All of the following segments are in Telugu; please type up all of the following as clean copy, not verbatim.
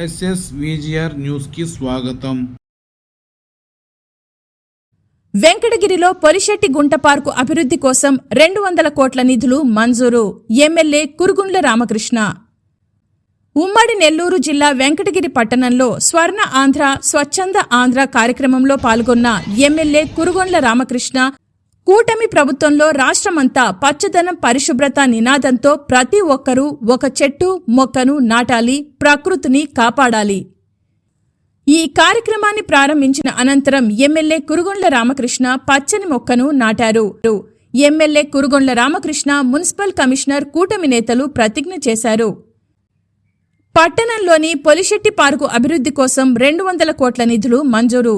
SSVGR న్యూస్ కి స్వాగతం. వెంకటగిరిలో పొలిశెట్టి గుంట పార్కు అభివృద్ధి కోసం 200 కోట్ల నిధులు మంజూరు. ఎమ్మెల్యే కురుగుండ్ల రామకృష్ణ. ఉమ్మడి నెల్లూరు జిల్లా వెంకటగిరి పట్టణంలో స్వర్ణ ఆంధ్ర స్వచ్ఛంద ఆంధ్ర కార్యక్రమంలో పాల్గొన్న ఎమ్మెల్యే కురుగుండ్ల రామకృష్ణ కూటమి ప్రభుత్వంలో రాష్ట్రమంతా పచ్చదనం పరిశుభ్రత నినాదంతో ప్రతి ఒక్కరూ ఒక చెట్టు మొక్కను నాటాలి, ప్రకృతిని కాపాడాలి. ఈ కార్యక్రమాన్ని ప్రారంభించిన అనంతరం ఎమ్మెల్యే కురుగుండ్ల రామకృష్ణ పచ్చని మొక్కను నాటారు. MLA Kurugondla Ramakrishna municipal commissioner కూటమి నేతలు ప్రతిజ్ఞ చేశారు. పట్టణంలోని పొలిశెట్టి పార్కు అభివృద్ధి కోసం 200 కోట్ల నిధులు మంజూరు.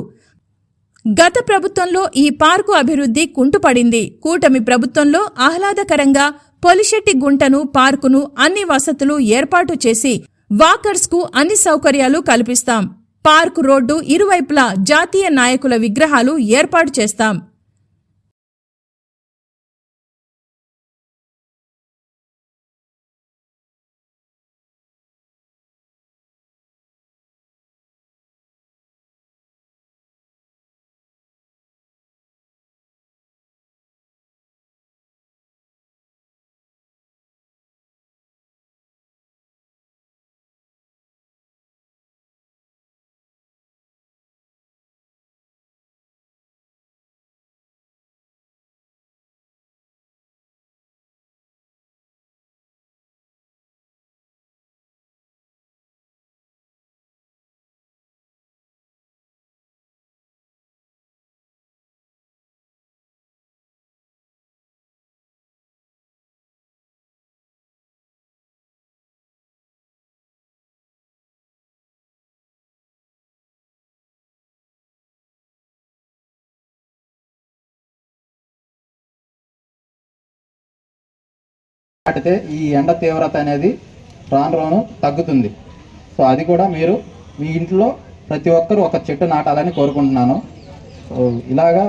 గత ప్రభుత్వంలో ఈ పార్కు అభివృద్ధి కుంటుపడింది. కూటమి ప్రభుత్వంలో ఆహ్లాదకరంగా పొలిశెట్టి గుంటను, పార్కును అన్ని వసతులు ఏర్పాటు చేసి వాకర్స్ కు అన్ని సౌకర్యాలు కల్పిస్తాం. పార్కు రోడ్డు ఇరువైపులా జాతీయ నాయకుల విగ్రహాలు ఏర్పాటు చేస్తాం. నాటితే ఈ ఎండ తీవ్రత అనేది రాను రాను తగ్గుతుంది. సో అది కూడా మీరు మీ ఇంట్లో ప్రతి ఒక్కరూ ఒక చెట్టు నాటాలని కోరుకుంటున్నాను. ఇలాగా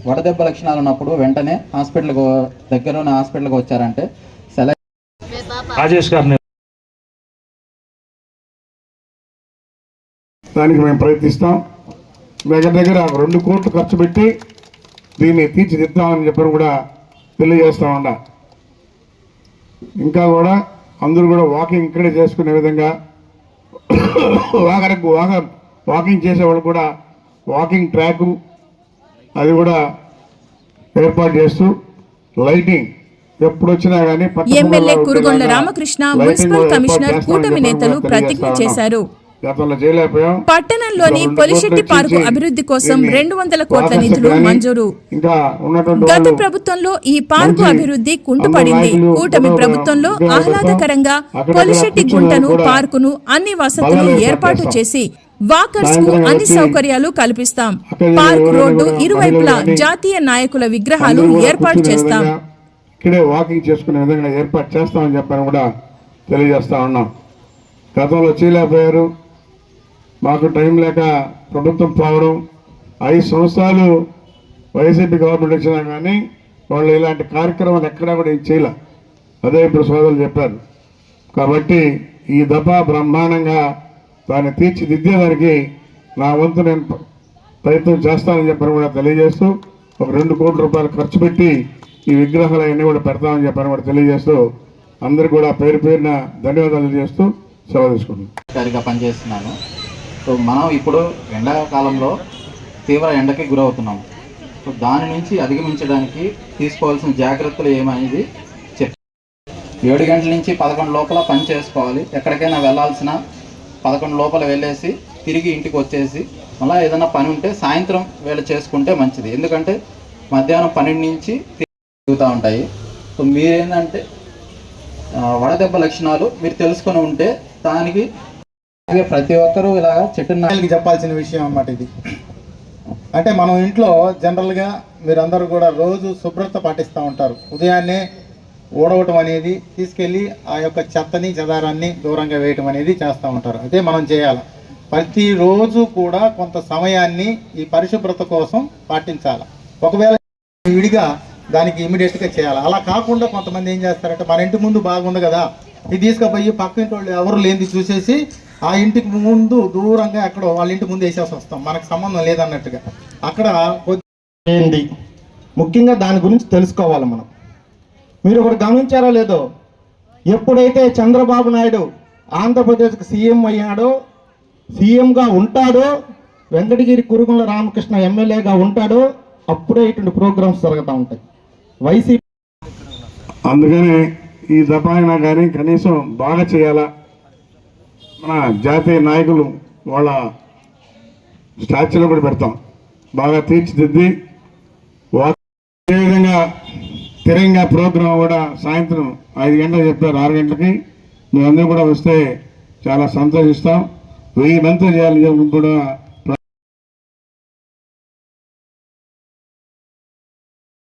వడదెబ్బ లక్షణాలు ఉన్నప్పుడు వెంటనే హాస్పిటల్కి దగ్గరలోనే హాస్పిటల్కి వచ్చారంటే దానికి మేము ప్రయత్నిస్తాం. దగ్గర 2 కోట్లు ఖర్చు పెట్టి దీన్ని తీర్చిదిద్దామని చెప్పని కూడా తెలియజేస్తా ఉన్నా. ఇంకా కూడా అందరూ కూడా వాకింగ్ ఇక్కడే చేసుకునే విధంగా వాకింగ్ చేసేవాళ్ళు కూడా వాకింగ్ ట్రాకు అది కూడా ఏర్పాటు చేస్తూ లైటింగ్ ఎప్పుడు వచ్చినా కానీ MLA Kurugondla Ramakrishna municipal commissioner కూటమి నేతలు ప్రతిజ్ఞ చేశారు. పట్టణంలోని పొలిశెట్టి పార్కు అభివృద్ధి కోసం 200 కోట్ల నిధులు మంజూరు. గత ప్రభుత్వంలో ఈ పార్కు అభివృద్ధి కుంటుపడింది. కూటమి ప్రభుత్వంలో ఆహ్లాదకరంగా పొలిశెట్టి గుంటను, పార్కును అన్ని వసతులు ఏర్పాటు చేసి వాకర్స్ కు అన్ని సౌకర్యాలు కల్పిస్తాం. పార్కు రోడ్డు ఇరువైపులా జాతీయ నాయకుల విగ్రహాలు ఏర్పాటు చేస్తాం. ఇక్కడే వాకింగ్ చేసుకునే విధంగా ఏర్పాటు చేస్తామని చెప్పని కూడా తెలియజేస్తా ఉన్నాం. గతంలో చేయలేకపోయారు, మాకు టైం లేక ప్రభుత్వం పోవడం, 5 సంవత్సరాలు వైసీపీ గవర్నమెంట్ వచ్చినా కానీ వాళ్ళు ఇలాంటి కార్యక్రమాలు ఎక్కడా కూడా ఏం చేయలే. అదే ఇప్పుడు సోదరులు చెప్పారు. కాబట్టి ఈ దఫా బ్రహ్మాండంగా దాన్ని తీర్చిదిద్దేదానికి నా వంతు నేను ప్రయత్నం చేస్తానని చెప్పని కూడా తెలియజేస్తూ ఒక 2 కోట్ల రూపాయలు ఖర్చు పెట్టి ఈ విగ్రహాలు అవన్నీ కూడా పెడతామని చెప్పని కూడా తెలియజేస్తూ అందరికీ కూడా పేరు పేరున ధన్యవాదాలు చేస్తూ సెలవు తీసుకుంటున్నాను. పనిచేస్తున్నాను. సో మనం ఇప్పుడు ఎండాకాలంలో తీవ్ర ఎండకి గురవుతున్నాం. సో దాని నుంచి అధిగమించడానికి తీసుకోవాల్సిన జాగ్రత్తలు ఏమనేది 7 గంటల నుంచి 11 లోపల పని చేసుకోవాలి. ఎక్కడికైనా వెళ్ళాల్సిన 11 లోపల వెళ్ళేసి తిరిగి ఇంటికి వచ్చేసి మళ్ళీ ఏదైనా పని ఉంటే సాయంత్రం వేళ చేసుకుంటే మంచిది. ఎందుకంటే మధ్యాహ్నం 12 నుంచి తిరుగుతూ ఉంటాయి. సో మీరేంటంటే వడదెబ్బ లక్షణాలు మీరు తెలుసుకొని ఉంటే దానికి ప్రతి ఒక్కరూ ఇలాగ చెట్టు నాయలకి చెప్పాల్సిన విషయం అన్నమాట ఇది. అంటే మనం ఇంట్లో జనరల్గా మీరందరూ కూడా రోజు శుభ్రత పాటిస్తూ ఉంటారు. ఉదయాన్నే ఊడవటం అనేది తీసుకెళ్ళి ఆ యొక్క చెత్తని చెదారాన్ని దూరంగా వేయటం అనేది చేస్తూ ఉంటారు. అదే మనం చేయాలి. ప్రతిరోజు కూడా కొంత సమయాన్ని ఈ పరిశుభ్రత కోసం పాటించాలి. ఒకవేళ విడిగా దానికి ఇమీడియట్గా చేయాలి. అలా కాకుండా కొంతమంది ఏం చేస్తారంటే మన ఇంటి ముందు బాగుంది కదా ఇది తీసుకుపోయి పక్క ఇంటి వాళ్ళు ఎవరు లేనిది చూసేసి ఆ ఇంటికి ముందు దూరంగా ఎక్కడో వాళ్ళ ఇంటి ముందు వేసేసి వస్తాం, మనకు సంబంధం లేదన్నట్టుగా. అక్కడ ఏంది ముఖ్యంగా దాని గురించి తెలుసుకోవాలి మనం. మీరు ఒకటి గమనించారో లేదో, ఎప్పుడైతే చంద్రబాబు నాయుడు ఆంధ్రప్రదేశ్కి సీఎం అయ్యాడో, సీఎంగా ఉంటాడో, వెంకటగిరి కురుగుండ్ల రామకృష్ణ ఎమ్మెల్యేగా ఉంటాడో అప్పుడే ఇటువంటి ప్రోగ్రామ్స్ జరుగుతూ ఉంటాయి. వైసీపీ అందుకని ఈ దపాయినా కానీ కనీసం బాగా చేయాలా. మన జాతీయ నాయకులు వాళ్ళ స్టాచ్యూలో కూడా పెడతాం, బాగా తీర్చిదిద్ది. అదేవిధంగా తిరంగా ప్రోగ్రాం కూడా సాయంత్రం 5 గంటలకు చెప్పారు, 6 గంటలకి మీరందరూ కూడా వస్తే చాలా సంతోషిస్తాం. 1000 మంది చేయాలని చెప్పి కూడా